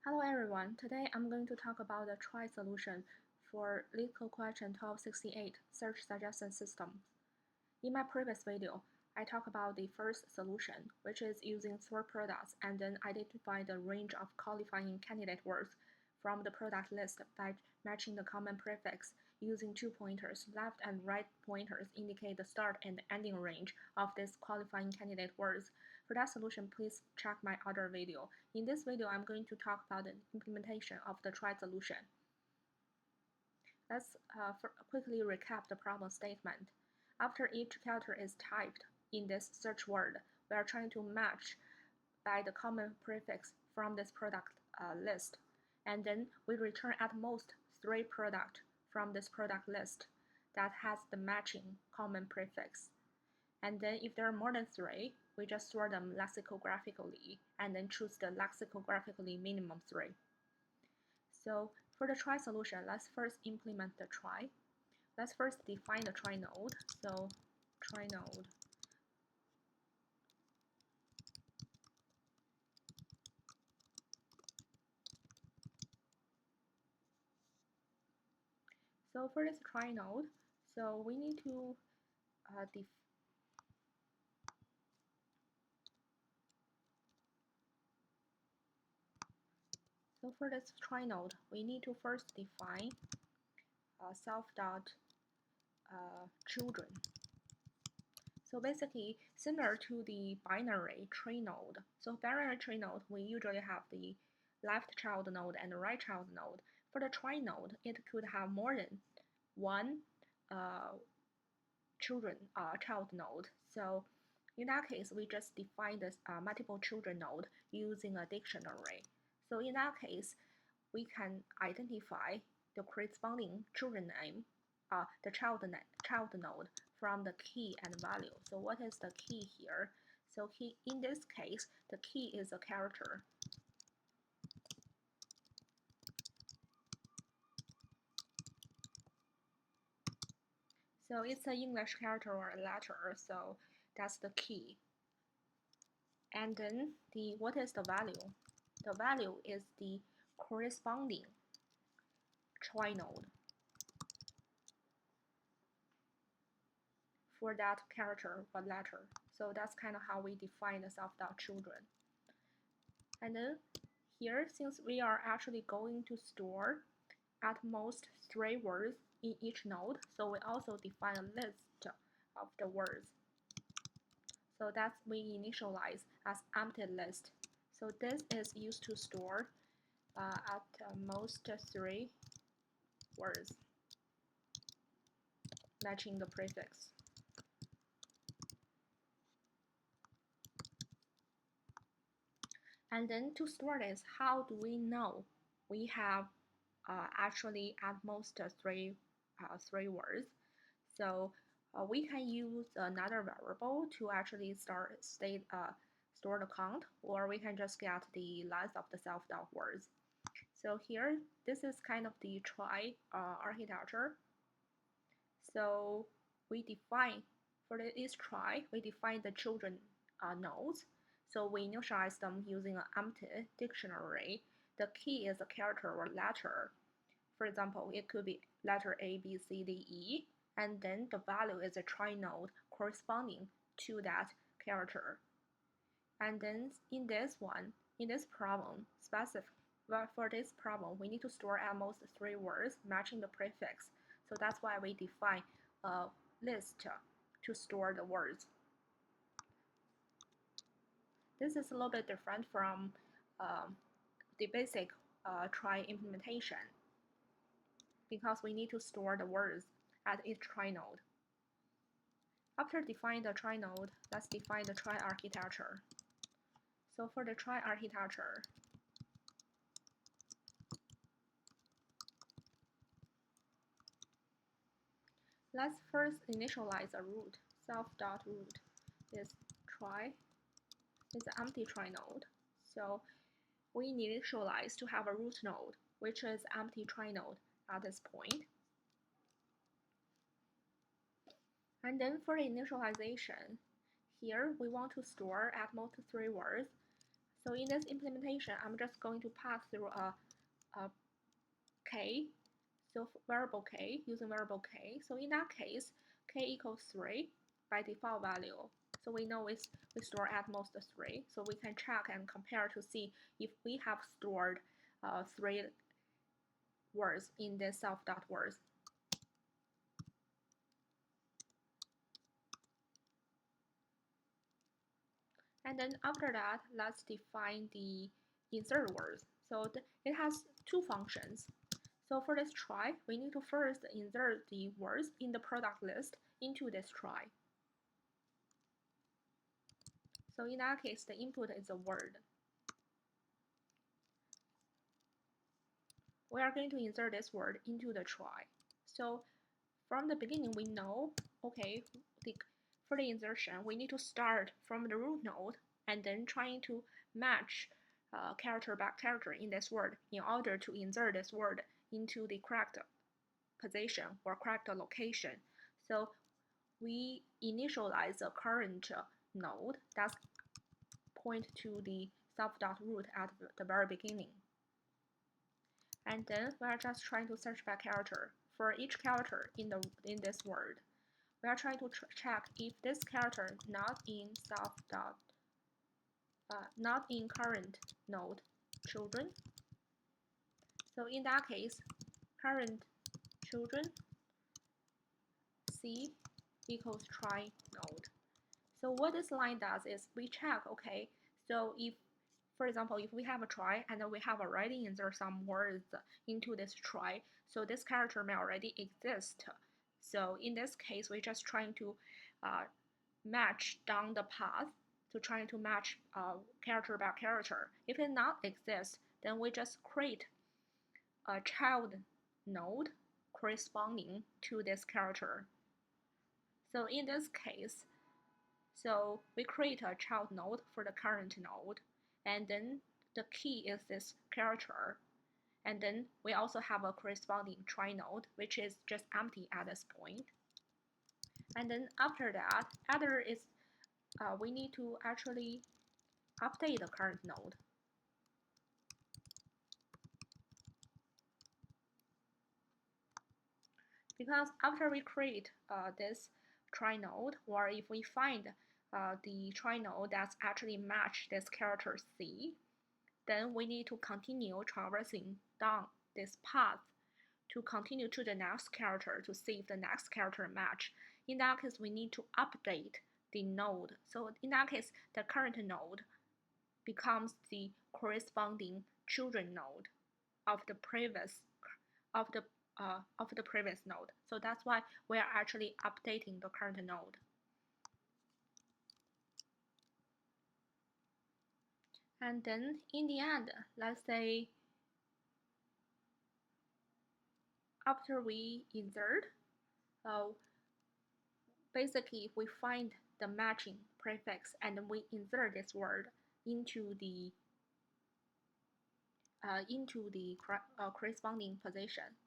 Hello everyone, today I'm going to talk about the Trie solution for Leetcode question 1268, search suggestion system. In my previous video, I talked about the first solution, which is using sort products and then identify the range of qualifying candidate words from the product list by matching the common prefix using two pointers. Left and right pointers indicate the start and ending range of these qualifying candidate words. For that solution, please check my other video. In this video, I'm going to talk about the implementation of the Trie solution. Let's quickly recap the problem statement. After each character is typed in this search word, we are trying to match by the common prefix from this product list. And then we return at most 3 products from this product list that has the matching common prefix. And then if there are more than 3, we just sort them lexicographically and then choose the lexicographically minimum 3. So for the Trie solution, let's first implement the Trie. Let's first define the Trie node. So Trie node. So for this Trie node, so we need to So for this Trie node, we need to first define self.children. So basically, similar to the binary tree node. So binary tree node, we usually have the left child node and the right child node. For the Trie node, it could have more than one child node. So in that case, we just define this multiple children node using a dictionary. So in that case, we can identify the corresponding children name, the child node from the key and value. So what is the key here? So in this case, the key is a character. So it's an English character or a letter, so that's the key. And then what is the value? The value is the corresponding Trie node for that character or letter. So that's kind of how we define the self.children. And then here, since we are actually going to store at most 3 words in each node, so we also define a list of the words. So that's we initialize as empty list. So this is used to store at most 3 words matching the prefix. And then to store this, how do we know we have actually at most 3 words? So we can use another variable to actually store the count, or we can just get the length of the self.words. So here, this is kind of the Trie architecture. So we define, for each Trie, we define the children nodes. So we initialize them using an empty dictionary. The key is a character or letter. For example, it could be letter A, B, C, D, E, and then the value is a Trie node corresponding to that character. And then in this problem, for this problem, we need to store at most 3 words matching the prefix. So that's why we define a list to store the words. This is a little bit different from the basic Trie implementation, because we need to store the words at each Trie node. After defining the Trie node, let's define the Trie architecture. So for the Trie architecture, let's first initialize a root. Self.root is Trie, is an empty Trie node. So we initialize to have a root node, which is empty Trie node at this point. And then for the initialization, here we want to store at most 3 words. So in this implementation, I'm just going to pass through a k, so variable k, using variable k. So in that case, k equals 3 by default value. So we know we store at most 3. So we can check and compare to see if we have stored 3 words in this self.words. And then after that, let's define the insert words. So it has two functions. So for this trie, we need to first insert the words in the product list into this trie. So in that case, the input is a word. We are going to insert this word into the trie. So from the beginning, we know, okay, for the insertion, we need to start from the root node and then trying to match character by character in this word in order to insert this word into the correct position or correct location. So we initialize the current node that point to the self.root at the very beginning. And then we are just trying to search by character. For each character in this word, we are trying to check if this character not in not in current node children. So in that case, current children C equals trie node. So what this line does is we check, okay, so if, for example, if we have a trie and then we have already insert some words into this trie, so this character may already exist. So in this case, we're just trying to match down the path to trying to match character by character. If it not exist, then we just create a child node corresponding to this character. So in this case, so we create a child node for the current node, and then the key is this character. And then we also have a corresponding trie node, which is just empty at this point. And then after that, other is we need to actually update the current node. Because after we create this trie node, or if we find the trie node that's actually match this character C, then we need to continue traversing down this path to continue to the next character to see if the next character match. In that case, we need to update the node. So in that case, the current node becomes the corresponding children node of the previous node. So that's why we are actually updating the current node. And then in the end, let's say after we insert, basically if we find the matching prefix and we insert this word into the corresponding position.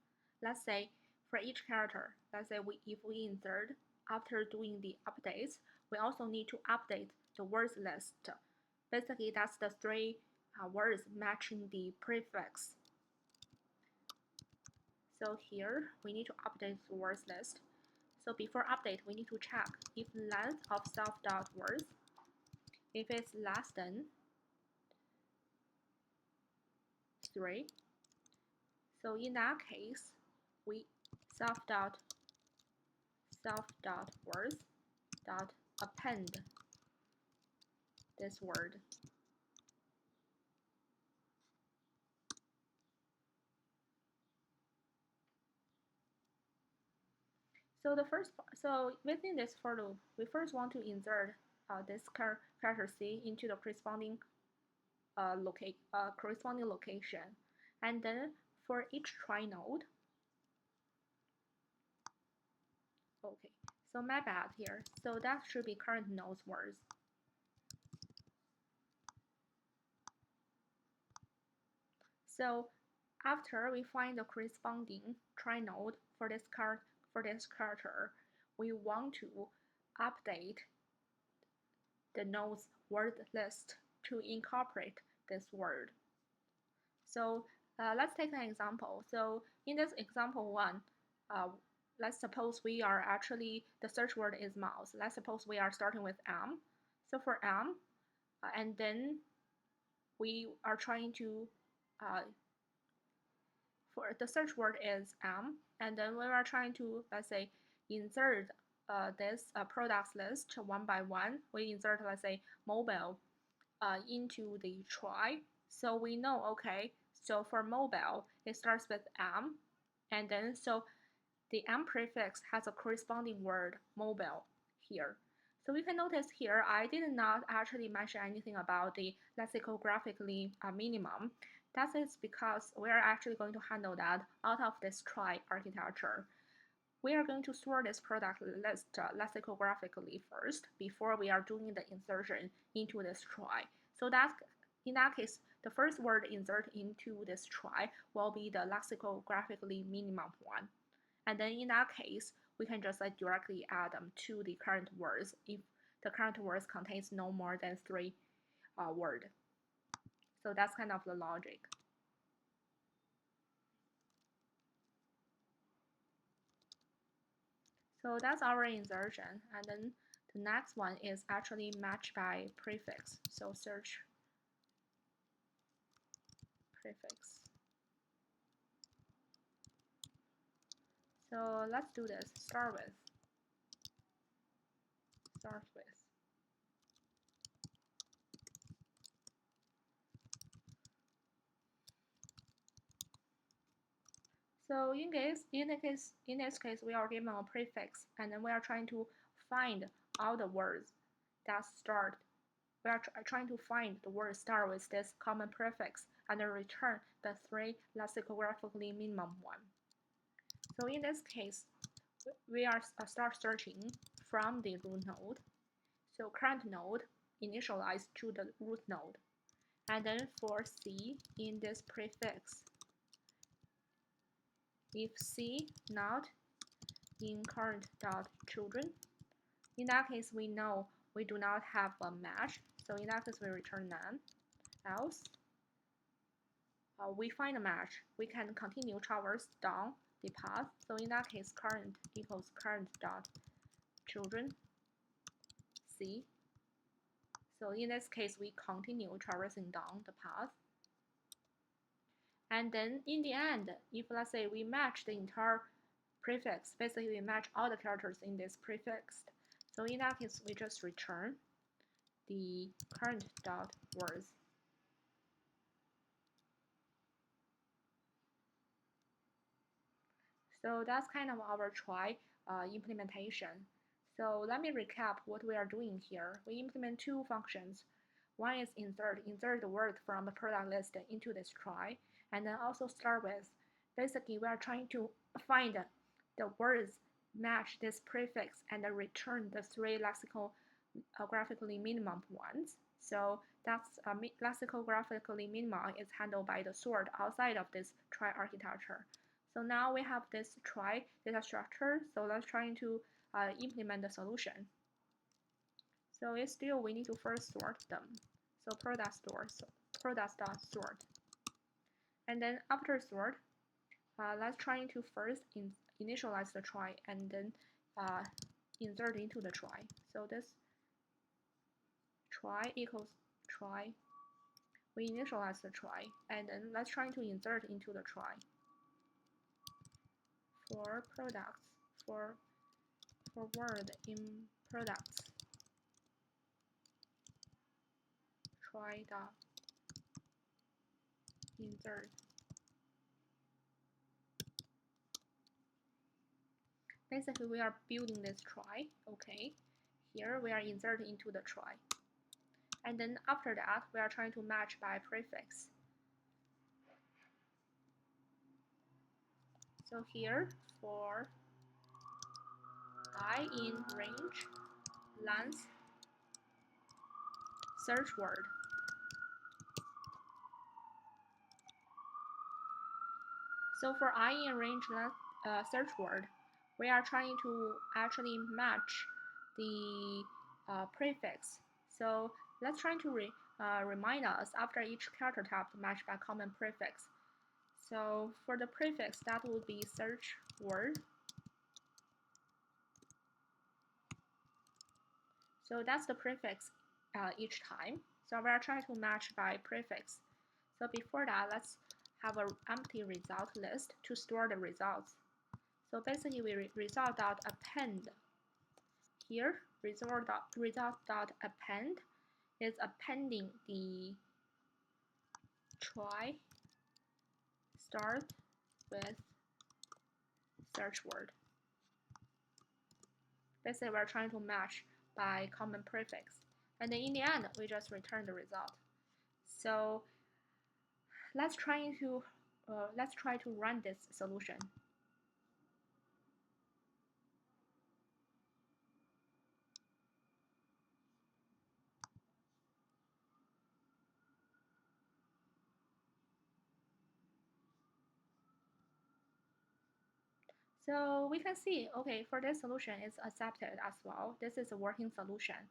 Let's say for each character, let's say if we insert after doing the updates, we also need to update the words list. Basically, that's the 3 words matching the prefix. So here we need to update the words list. So before update, we need to check if length of self.words, if it's less than 3. So in that case, we self.words.append this word. So within this for loop, we first want to insert this character C into the corresponding location, and then for each trie node. Okay, so my bad here. So that should be current node's words. So after we find the corresponding trie node for this character, we want to update the node's word list to incorporate this word. So let's take an example. So in this example one, let's suppose we are actually, the search word is mouse. Let's suppose we are starting with M. So for M, and then we are trying to, for the search word is M, and then we are trying to, let's say, insert this products list one by one. We insert, let's say, mobile into the try. So we know, okay, so for mobile, it starts with M, and then so the M prefix has a corresponding word, mobile, here. So you can notice here, I did not actually mention anything about the lexicographically minimum. That is because we are actually going to handle that out of this try architecture. We are going to store this product list lexicographically first before we are doing the insertion into this try. So that, in that case, the first word insert into this try will be the lexicographically minimum one. And then in that case, we can just directly add them to the current words if the current words contains no more than 3 words. So that's kind of the logic. So that's our insertion. And then the next one is actually match by prefix. So search prefix. So let's do this. Start with. So in this case, we are given a prefix, and then we are trying to find all the words that start. We are trying to find the words start with this common prefix and then return the 3 lexicographically minimum one. So in this case, we are start searching from the root node. So current node initialized to the root node, and then for C in this prefix. If C not in current.children, in that case we know we do not have a match, so in that case we return none. Else, we find a match, we can continue traverse down the path. So in that case, current equals current.children C. So in this case, we continue traversing down the path. And then in the end, if let's say we match the entire prefix, basically we match all the characters in this prefix. So in that case, we just return the current.words. So that's kind of our try implementation. So let me recap what we are doing here. We implement 2 functions. One is insert the word from the product list into this try, and then also start with. Basically, we are trying to find the words match this prefix and then return the 3 lexicographically minimum ones. So that's lexicographically minimum is handled by the sort outside of this try architecture. So now we have this try data structure. So let's try to implement the solution. So it's still, we need to first sort them. So products.sort. And then after sort, let's try to first initialize the try and then insert into the try. So this try equals try. We initialize the try, and then let's try to insert into the try. For products, for word in products, try dot insert. Basically, we are building this try. Okay, here we are inserting into the try, and then after that, we are trying to match by prefix. So here for I in range length search word. So for I in range length search word, we are trying to actually match the prefix. So let's try to remind us after each character type matched by common prefix. So for the prefix, that would be search word. So that's the prefix each time. So we are trying to match by prefix. So before that, let's have an empty result list to store the results. So basically, we result.append. Here, result.append is appending the try start with search word. Basically, we're trying to match by common prefix. And then in the end, we just return the result. So let's try to run this solution. So we can see, okay, for this solution, it's accepted as well. This is a working solution.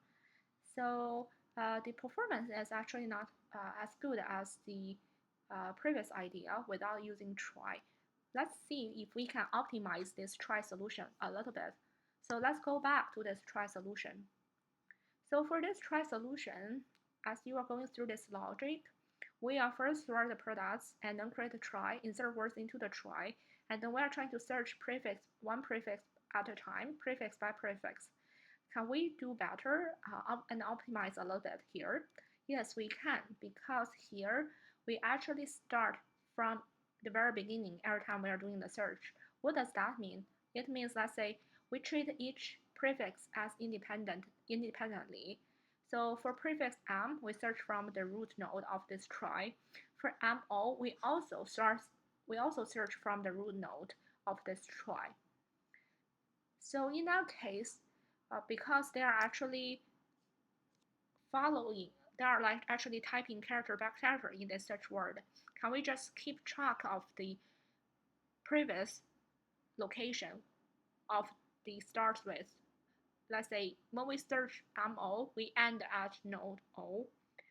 So the performance is actually not as good as the previous idea without using try. Let's see if we can optimize this try solution a little bit. So let's go back to this try solution. So for this try solution, as you are going through this logic, we are first sort the products and then create a try, insert words into the try, and then we are trying to search one prefix at a time, prefix by prefix. Can we do better and optimize a little bit here? Yes, we can, because here we actually start from the very beginning every time we are doing the search. What does that mean? It means, let's say, we treat each prefix as independently. So for prefix M, we search from the root node of this try. For MO, we also search from the root node of this try. So in that case, because they are actually actually typing character by character in this search word, can we just keep track of the previous location of the start with? Let's say when we search MO, we end at node O.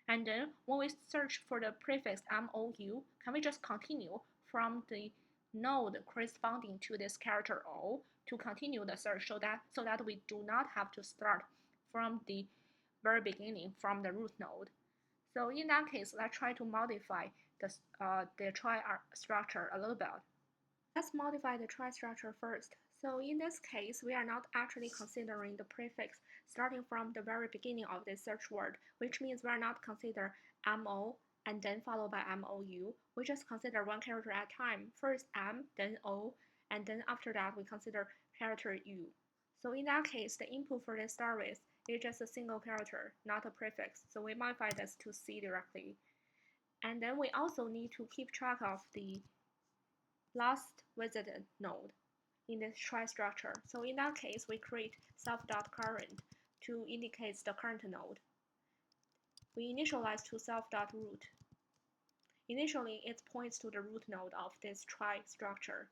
And then when we search for the prefix MOU, can we just continue from the node corresponding to this character O to continue the search so that we do not have to start from the very beginning from the root node. So in that case, let's try to modify the try structure a little bit. Let's modify the try structure first. So in this case, we are not actually considering the prefix starting from the very beginning of this search word, which means we are not consider MO and then followed by MOU. We just consider one character at a time. First M, then O, and then after that we consider character U. So in that case, the input for this start with is just a single character, not a prefix. So we modify this to C directly. And then we also need to keep track of the last visited node in this try structure. So in that case, we create self.current to indicate the current node. We initialize to self.root. Initially, it points to the root node of this try structure.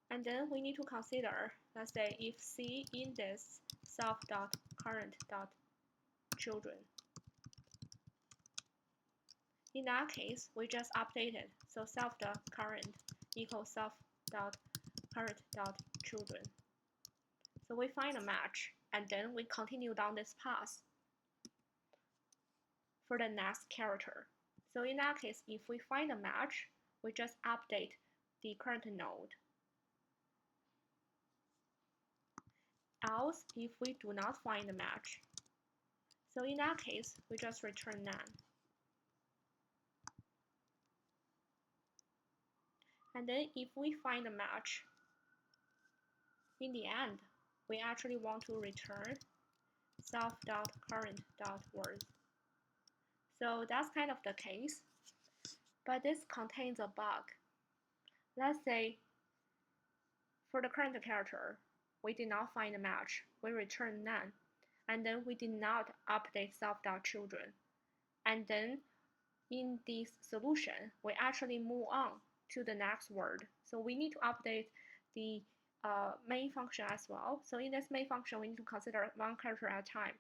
And then we need to consider, let's say, if C in this self.current.children. In that case, we just update it. So self.current equals self.current.children. So we find a match, and then we continue down this path for the next character. So in that case, if we find a match, we just update the current node. Else, if we do not find a match, so in that case, we just return none. And then if we find a match, in the end, we actually want to return self.current.words. So that's kind of the case, but this contains a bug. Let's say for the current character, we did not find a match, we return none, and then we did not update self.children. And then in this solution, we actually move on to the next word. So we need to update the main function as well. So in this main function, we need to consider one character at a time.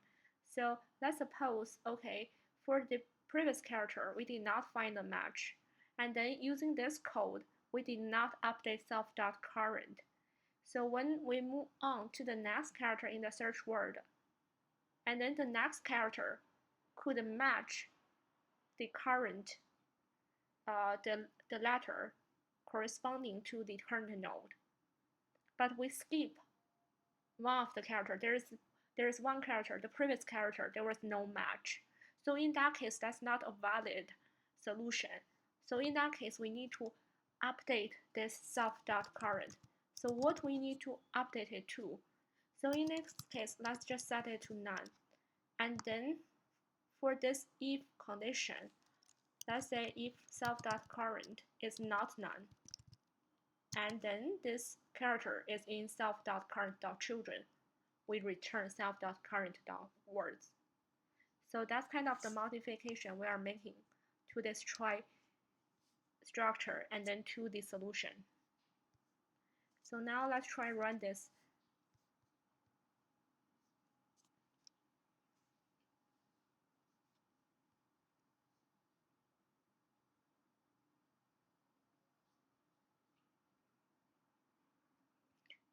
So let's suppose, okay, for the previous character, we did not find a match. And then using this code, we did not update self.current. So when we move on to the next character in the search word, and then the next character could match the current, the letter corresponding to the current node. But we skip one of the character. There is one character, the previous character, there was no match. So in that case, that's not a valid solution. So in that case, we need to update this self.current. So what we need to update it to? So in this case, let's just set it to none. And then for this if condition, let's say if self.current is not none, and then this character is in self.current.children, we return self.current.words. So that's kind of the modification we are making to this trie structure and then to the solution. So now let's try run this.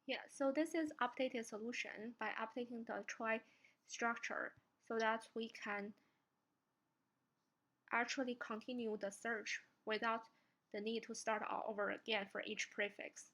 Yeah, so this is updated solution by updating the trie structure so that we can actually continue the search without the need to start all over again for each prefix.